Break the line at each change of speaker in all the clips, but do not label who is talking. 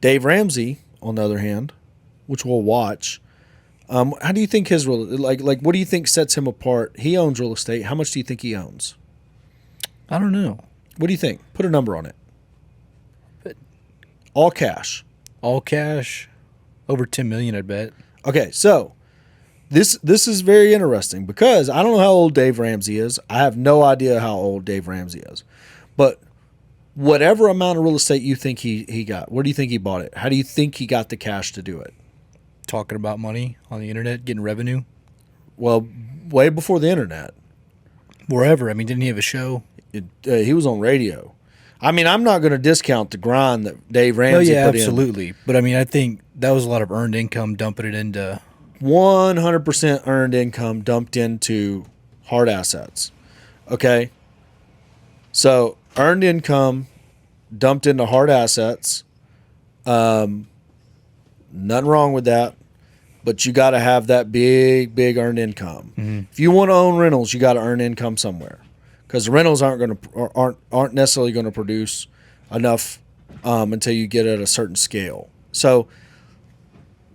Dave Ramsey, on the other hand, which we'll watch, how do you think his like what do you think sets him apart? He owns real estate. How much do you think he owns?
I don't know.
What do you think? Put a number on it. All cash.
All cash, over 10 million, I'd bet.
Okay, so this is very interesting because I don't know how old Dave Ramsey is. I have no idea how old Dave Ramsey is. But whatever amount of real estate you think he got, where do you think he bought it? How do you think he got the cash to do it?
Talking about money on the internet, getting revenue.
Well, way before the internet.
Wherever. I mean, didn't he have a show?
He was on radio. I mean, I'm not going to discount the grind that Dave Ramsey put
absolutely. But, I mean, I think that was a lot of earned income dumping it into...
100% earned income dumped into hard assets. Okay? So, earned income dumped into hard assets. Nothing wrong with that. But you got to have that big earned income. Mm-hmm. If you want to own rentals, you got to earn income somewhere. Because the rentals aren't necessarily going to produce enough until you get at a certain scale. So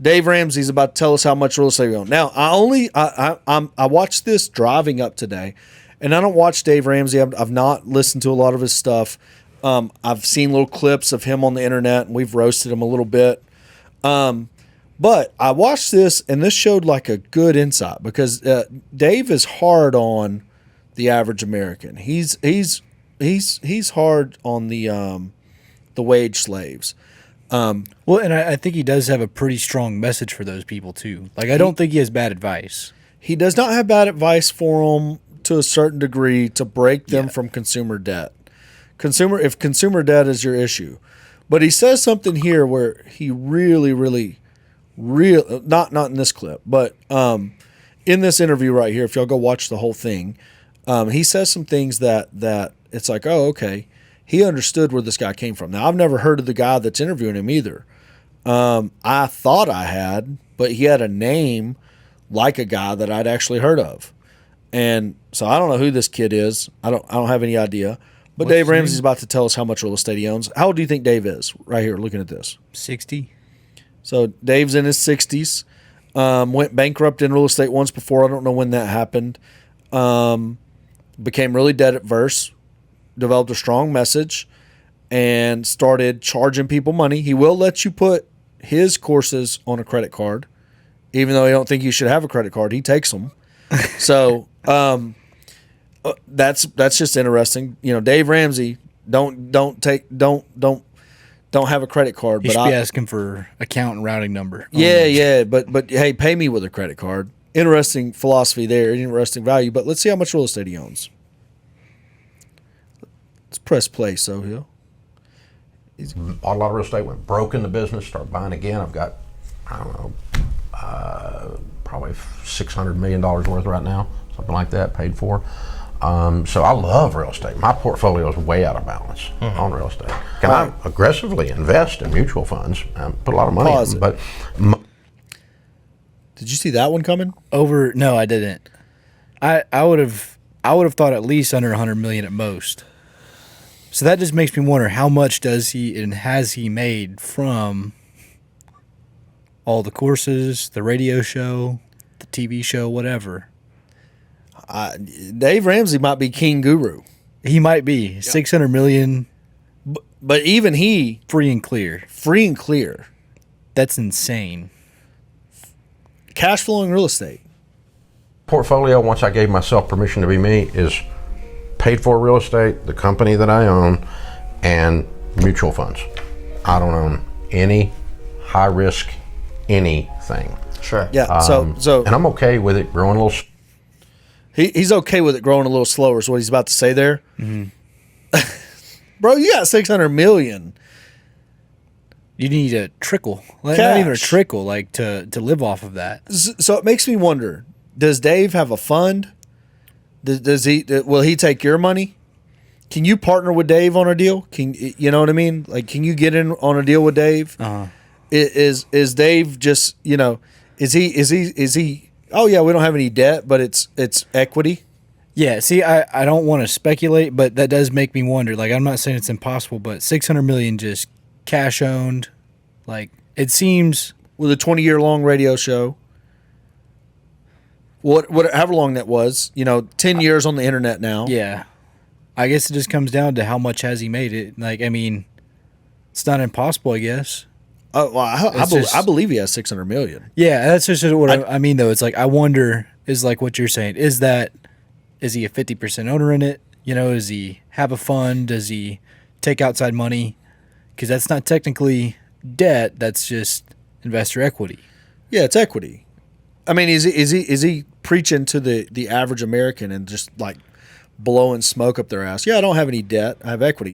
Dave Ramsey's about to tell us how much real estate we own. Now I watched this driving up today, and I don't watch Dave Ramsey. I've not listened to a lot of his stuff. I've seen little clips of him on the internet, and we've roasted him a little bit. But I watched this, and this showed like a good insight because Dave is hard on the average American. He's hard on the wage slaves.
Well, and I think he does have a pretty strong message for those people too. Like, I don't think he has bad advice.
He does not have bad advice for them to a certain degree to break them from consumer debt. If consumer debt is your issue. But he says something here where he really not in this clip, but in this interview right here, if y'all go watch the whole thing, he says some things that it's like, oh, okay, he understood where this guy came from. Now, I've never heard of the guy that's interviewing him either. I thought I had, but he had a name like a guy that I'd actually heard of. And so I don't know who this kid is. I don't have any idea. But Dave Ramsey's about to tell us how much real estate he owns. How old do you think Dave is right here looking at this?
60. So
Dave's in his 60s. Went bankrupt in real estate once before. I don't know when that happened. Became really debt adverse, developed a strong message, and started charging people money. He will let you put his courses on a credit card, even though he don't think you should have a credit card. He takes them. So that's just interesting. You know, Dave Ramsey don't have a credit card.
He should be asking for account and routing number.
Yeah. But hey, pay me with a credit card. Interesting philosophy there, interesting value. But let's see how much real estate he owns. Let's press play, Sohail.
Bought a lot of real estate, went broke in the business, started buying again. I've got, I don't know, probably $600 million worth right now, something like that, paid for. So I love real estate. My portfolio is way out of balance on real estate. Can I aggressively invest in mutual funds and put a lot of money in them? But
did you see that one coming?
No, I didn't. I would have thought at least under 100 million at most. So that just makes me wonder, how much does he and has he made from all the courses, the radio show, the TV show, whatever?
Dave Ramsey might be king guru.
He might be. 600 million.
But even he...
Free and clear.
That's
insane.
Cash flowing real estate.
Portfolio, once I gave myself permission to be me, is paid for real estate, the company that I own, and mutual funds. I don't own any high risk anything.
Sure. Yeah. So
and I'm okay with it growing a little.
He's okay with it growing a little slower. Is what he's about to say there. Mm-hmm. Bro, you got 600 million.
You need a trickle, not even a trickle, like to live off of that.
So it makes me wonder: does Dave have a fund? Does he? Will he take your money? Can you partner with Dave on a deal? You know what I mean? Like, can you get in on a deal with Dave?
Uh-huh.
Is Dave just, you know? Is he? Oh yeah, we don't have any debt, but it's equity.
Yeah. See, I don't want to speculate, but that does make me wonder. Like, I'm not saying it's impossible, but 600 million just cash owned, Like, it seems
with a 20-year long radio show. However long that was, 10 years on the internet now.
yeah. I guess it just comes down to how much has he made it. Like, I mean, it's not impossible, I guess.
Well, I believe he has 600 million.
Yeah, that's just what I mean, though. It's like, I wonder, is like what you're saying, is he a 50% owner in it? Does he have a fund? Does he take outside money? Because that's not technically debt. That's just investor equity.
Yeah, it's equity. I mean, is he preaching to the average American and just like blowing smoke up their ass? Yeah, I don't have any debt. I have equity.